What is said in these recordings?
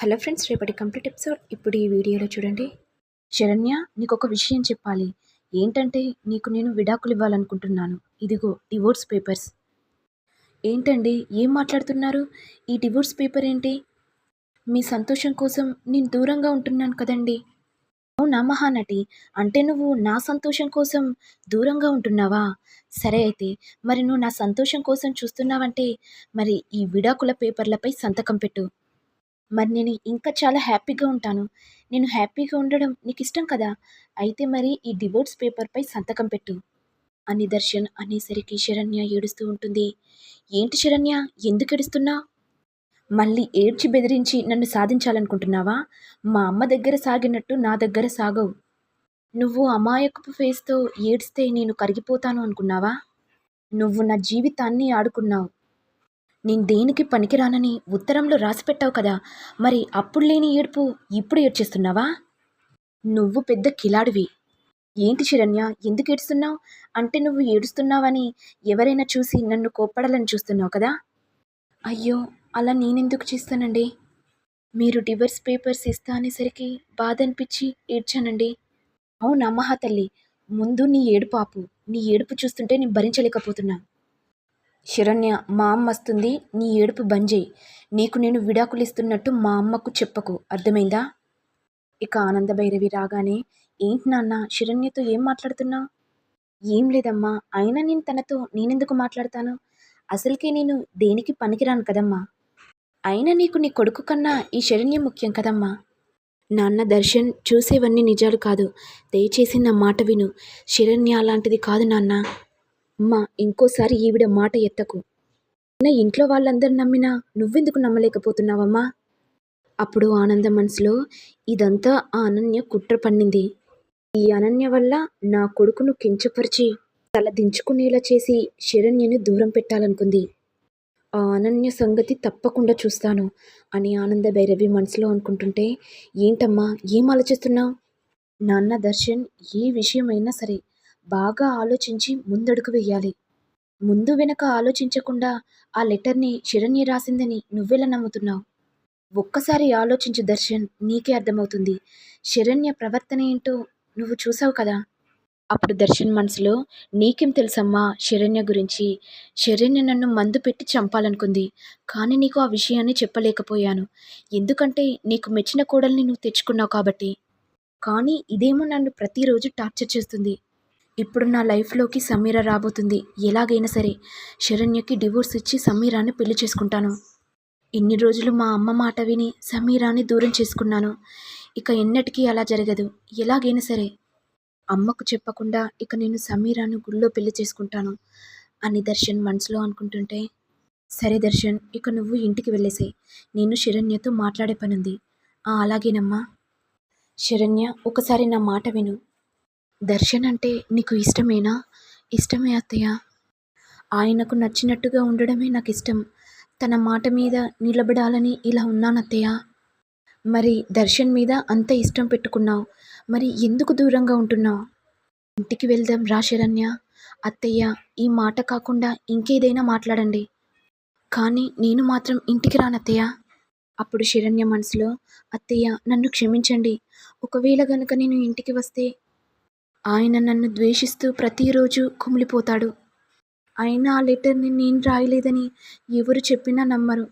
Hello friends, రేపటి complete episode ఇప్పుడు ఈ వీడియోలో చూడండి. శరణ్య, నీకు ఒక విషయం చెప్పాలి. ఏంటంటే నీకు నేను విడాకులు ఇవ్వాలనుకుంటున్నాను. ఇదిగో డివోర్స్ పేపర్స్. ఏంటండి, ఏం మాట్లాడుతున్నారు? ఈ డివోర్స్ పేపర్ ఏంటి? మీ సంతోషం కోసం నేను దూరంగా ఉంటున్నాను కదండి. అవునా మహానటి, అంటే నువ్వు నా సంతోషం కోసం దూరంగా ఉంటున్నావా? సరే అయితే, మరి నువ్వు నా సంతోషం కోసం చూస్తున్నావంటే మరి ఈ విడాకుల పేపర్లపై సంతకం పెట్టు. మరి నేను ఇంకా చాలా హ్యాపీగా ఉంటాను. నేను హ్యాపీగా ఉండడం నీకిష్టం కదా! అయితే మరి ఈ డివోర్స్ పేపర్‌పై సంతకం పెట్టు అని దర్శన్ అనేసరికి శరణ్య ఏడుస్తూ ఉంటుంది. ఏంటి శరణ్య, ఎందుకేడుస్తున్నావు? మళ్ళీ ఏడ్చి బెదిరించి నన్ను సాధించాలనుకుంటున్నావా? మా అమ్మ దగ్గర సాగినట్టు నా దగ్గర సాగవు. నువ్వు అమాయకపు ఫేస్‌తో ఏడిస్తే నేను కరిగిపోతాను అనుకున్నావా? నువ్వు నా జీవితాన్ని ఆడుకున్నావు. నేను దేనికి పనికిరానని ఉత్తరంలో రాసిపెట్టావు కదా! మరి అప్పుడు లేని ఏడుపు ఇప్పుడు ఏడ్చేస్తున్నావా? నువ్వు పెద్ద కిలాడివి. ఏంటి శరణ్య, ఎందుకేడుస్తున్నావు? అంటే నువ్వు ఏడుస్తున్నావని ఎవరైనా చూసి నన్ను కోప్పడాలని చూస్తున్నావు కదా! అయ్యో, అలా నేనెందుకు చేస్తానండి? మీరు డివోర్స్ పేపర్స్ ఇస్తా అనేసరికి బాధనిపిచ్చి ఏడ్చానండి. అవునా మహాతల్లి, ముందు నీ ఏడుపు ఆపు. నీ ఏడుపు చూస్తుంటే నేను భరించలేకపోతున్నా. శరణ్య, మా అమ్మ వస్తుంది, నీ ఏడుపు బంజేయి. నీకు నేను విడాకులు ఇస్తున్నట్టు మా అమ్మకు చెప్పకు, అర్థమైందా? ఇక ఆనందభైరవి రాగానే, ఏంటి నాన్న, శరణ్యతో ఏం మాట్లాడుతున్నావు? ఏం లేదమ్మా, అయినా నేను తనతో నేనెందుకు మాట్లాడతాను? అసలుకే నేను దేనికి పనికిరాను కదమ్మా. అయినా నీకు నీ కొడుకు కన్నా ఈ శరణ్య ముఖ్యం కదమ్మా. నాన్న, దర్శన్ చూసేవన్నీ నిజాలు కాదు. దయచేసి నా మాట విను. శరణ్య అలాంటిది కాదు నాన్న. అమ్మా, ఇంకోసారి ఈవిడ మాట ఎత్తకు. నా ఇంట్లో వాళ్ళందరూ నమ్మినా నువ్వెందుకు నమ్మలేకపోతున్నావమ్మా? అప్పుడు ఆనంద మనసులో, ఇదంతా ఆ అనన్య కుట్ర పన్నింది. ఈ అనన్య వల్ల నా కొడుకును కించపరిచి తల దించుకునేలా చేసి శరణ్యని దూరం పెట్టాలనుకుంది. ఆ అనన్య సంగతి తప్పకుండా చూస్తాను అని ఆనంద భైరవి మనసులో అనుకుంటుంటే, ఏంటమ్మా, ఏం ఆలోచిస్తున్నావు? నాన్న, దర్శన్ ఏ విషయమైనా సరే బాగా ఆలోచించి ముందడుగు వెయ్యాలి. ముందు వెనక ఆలోచించకుండా ఆ లెటర్‌ని శరణ్య రాసిందని నువ్వెలా నమ్ముతున్నావు? ఒక్కసారి ఆలోచించు దర్శన్, నీకే అర్థమవుతుంది. శరణ్య ప్రవర్తన ఏంటో నువ్వు చూసావు కదా! అప్పుడు దర్శన్ మనసులో, నీకేం తెలుసమ్మా శరణ్య గురించి? శరణ్య నన్ను మందు పెట్టి చంపాలనుకుంది. కానీ నీకు ఆ విషయాన్ని చెప్పలేకపోయాను. ఎందుకంటే నీకు మెచ్చిన కోడల్ని నువ్వు తెచ్చుకున్నావు కాబట్టి. కానీ ఇదేమో నన్ను ప్రతిరోజు టార్చర్ చేస్తుంది. ఇప్పుడు నా లైఫ్‌లోకి సమీర రాబోతుంది. ఎలాగైనా సరే శరణ్యకి డివోర్స్ ఇచ్చి సమీరాని పెళ్లి చేసుకుంటాను. ఇన్ని రోజులు మా అమ్మ మాట విని సమీరాని దూరం చేసుకున్నాను. ఇక ఎన్నటికీ అలా జరగదు. ఎలాగైనా సరే అమ్మకు చెప్పకుండా ఇక నేను సమీరాను గుళ్ళో పెళ్లి చేసుకుంటాను అని దర్శన్ మనసులో అనుకుంటుంటే, సరే దర్శన్, ఇక నువ్వు ఇంటికి వెళ్ళేసేయ్. నేను శరణ్యతో మాట్లాడే పనుంది. అలాగేనమ్మా. శరణ్య, ఒకసారి నా మాట విను. దర్శన్ అంటే నీకు ఇష్టమేనా? ఇష్టమే అత్తయ్య. ఆయనకు నచ్చినట్టుగా ఉండడమే నాకిష్టం. తన మాట మీద నిలబడాలని ఇలా ఉన్నానత్తయ్య. మరి దర్శన్ మీద అంత ఇష్టం పెట్టుకున్నావు. మరి ఎందుకు దూరంగా ఉంటున్నావు? ఇంటికి వెళ్దాం రా శరణ్య. అత్తయ్య, ఈ మాట కాకుండా ఇంకేదైనా మాట్లాడండి. కానీ నేను మాత్రం ఇంటికి రానత్తయ్య. అప్పుడు శరణ్య మనసులో, అత్తయ్య నన్ను క్షమించండి. ఒకవేళ గనుక నేను ఇంటికి వస్తే ఆయన నన్ను ద్వేషిస్తూ ప్రతిరోజు కుమిలిపోతాడు. అయినా ఆ లెటర్‌ని నేను రాయలేదని ఎవరు చెప్పినా నమ్మరు.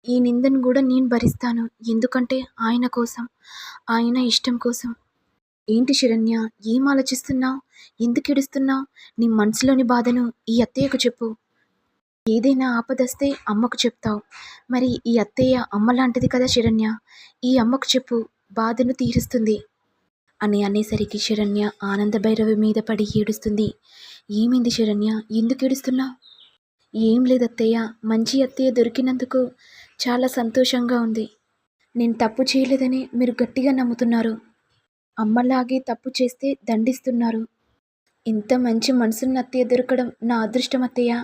ఈ నిందను కూడా నేను భరిస్తాను. ఎందుకంటే ఆయన కోసం, ఆయన ఇష్టం కోసం. ఏంటి శరణ్య, ఏం ఆలోచిస్తున్నావు? ఎందుకేడుస్తున్నావు? నీ మనసులోని బాధను ఈ అత్తయ్యకు చెప్పు. ఏదైనా ఆపదొస్తే అమ్మకు చెప్తావు. మరి ఈ అత్తయ్య అమ్మలాంటిది కదా శరణ్య. ఈ అమ్మకు చెప్పు, బాధను తీరుస్తుంది అని అనేసరికి శరణ్య ఆనందభైరవి మీద పడి ఏడుస్తుంది. ఏమైంది శరణ్య, ఎందుకు ఏడుస్తున్నావు? ఏం లేదు అత్తయ్య, మంచి అత్తయ్య దొరికినందుకు చాలా సంతోషంగా ఉంది. నేను తప్పు చేయలేదని మీరు గట్టిగా నమ్ముతున్నారు. అమ్మలాగే తప్పు చేస్తే దండిస్తున్నారు. ఇంత మంచి మనసున్న అత్తయ్య దొరకడం నా అదృష్టం అత్తయ్య.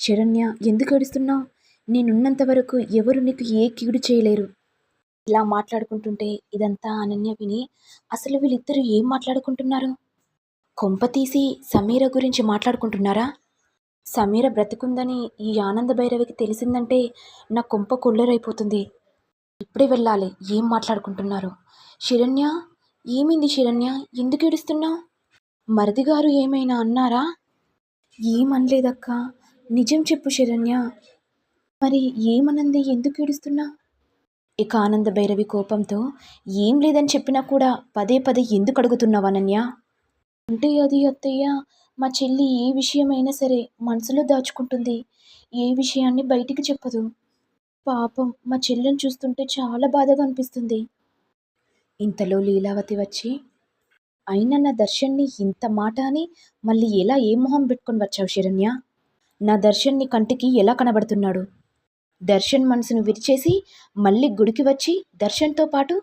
శరణ్య, ఎందుకు ఏడుస్తున్నావు? నేనున్నంత వరకు ఎవరు నీకు ఏ కీడు చేయలేరు. ఇలా మాట్లాడుకుంటుంటే ఇదంతా అనన్య విని, అసలు వీళ్ళిద్దరూ ఏం మాట్లాడుకుంటున్నారు? కొంప తీసి సమీర గురించి మాట్లాడుకుంటున్నారా? సమీర బ్రతికుందని ఈ ఆనంద భైరవికి తెలిసిందంటే నా కొంప కొల్లరైపోతుంది. ఇప్పుడే వెళ్ళాలి. ఏం మాట్లాడుకుంటున్నారో. శరణ్య, ఏమైంది శరణ్య? ఎందుకు ఏడుస్తున్నావు? మరిది గారు ఏమైనా అన్నారా? ఏమనలేదక్కా. నిజం చెప్పు శరణ్య. మరి ఏమనంది? ఎందుకు ఏడుస్తున్నావు? ఇక ఆనంద భైరవి కోపంతో, ఏం లేదని చెప్పినా కూడా పదే పదే ఎందుకు అడుగుతున్నావు అనన్య? అంటే అది అత్తయ్య, మా చెల్లి ఏ విషయమైనా సరే మనసులో దాచుకుంటుంది. ఏ విషయాన్ని బయటికి చెప్పదు. పాపం మా చెల్లిని చూస్తుంటే చాలా బాధగా అనిపిస్తుంది. ఇంతలో లీలావతి వచ్చి, అయినా నా దర్శన్ని ఇంత మాట అని మళ్ళీ ఎలా ఏ మొహం పెట్టుకొని వచ్చావు శరణ్య? నా దర్శన్ నీ కంటికి ఎలా కనబడుతున్నాడు? దర్శన్ మనసును విరిచేసి మళ్ళీ గుడికి వచ్చి దర్శన్తో పాటు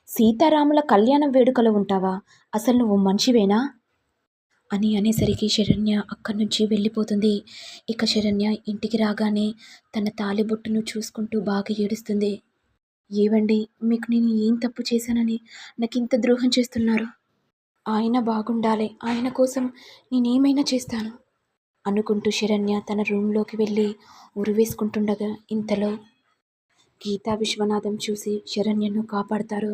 సీతారాముల కళ్యాణం వేడుకలో ఉంటావా? అసలు నువ్వు మనిషివేనా? అని అనేసరికి శరణ్య అక్కడి నుంచి వెళ్ళిపోతుంది. ఇక శరణ్య ఇంటికి రాగానే తన తాళిబొట్టును చూసుకుంటూ బాగా ఏడుస్తుంది. ఏవండి, మీకు నేను ఏం తప్పు చేశానని నాకు ఇంత ద్రోహం చేస్తున్నారు? ఆయన బాగుండాలి, ఆయన కోసం నేనేమైనా చేస్తాను అనుకుంటూ శరణ్య తన రూమ్లోకి వెళ్ళి ఉరివేసుకుంటుండగా ఇంతలో గీతా విశ్వనాథం చూసి శరణ్యను కాపాడతారు.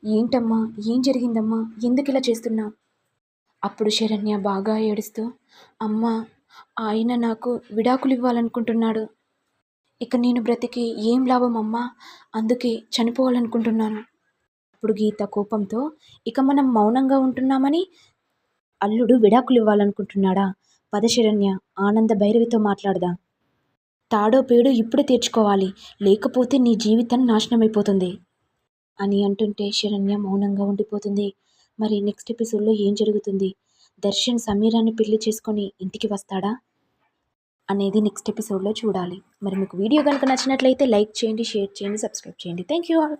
ఏంటమ్మా, ఏం జరిగిందమ్మా, ఎందుకు ఇలా చేస్తున్నావు? అప్పుడు శరణ్య బాగా ఏడుస్తూ, అమ్మా, ఆయన నాకు విడాకులు ఇవ్వాలనుకుంటున్నాడు. ఇక నేను బ్రతికి ఏం లాభం అమ్మా, అందుకే చనిపోవాలనుకుంటున్నాను. అప్పుడు గీత కోపంతో, ఇక మనం మౌనంగా ఉంటున్నామని అల్లుడు విడాకులు ఇవ్వాలనుకుంటున్నాడా? పద శరణ్య, ఆనంద భైరవితో మాట్లాడదాం. తాడో పేడో ఇప్పుడే తీర్చుకోవాలి, లేకపోతే నీ జీవితం నాశనమైపోతుంది అని అంటుంటే శరణ్య మౌనంగా ఉండిపోతుంది. మరి నెక్స్ట్ ఎపిసోడ్లో ఏం జరుగుతుంది? దర్శన్ సమీరాన్ని పెళ్లి చేసుకొని ఇంటికి వస్తాడా అనేది నెక్స్ట్ ఎపిసోడ్లో చూడాలి. మరి మీకు వీడియో కనుక నచ్చినట్లయితే లైక్ చేయండి, షేర్ చేయండి, సబ్స్క్రైబ్ చేయండి. Thank you all.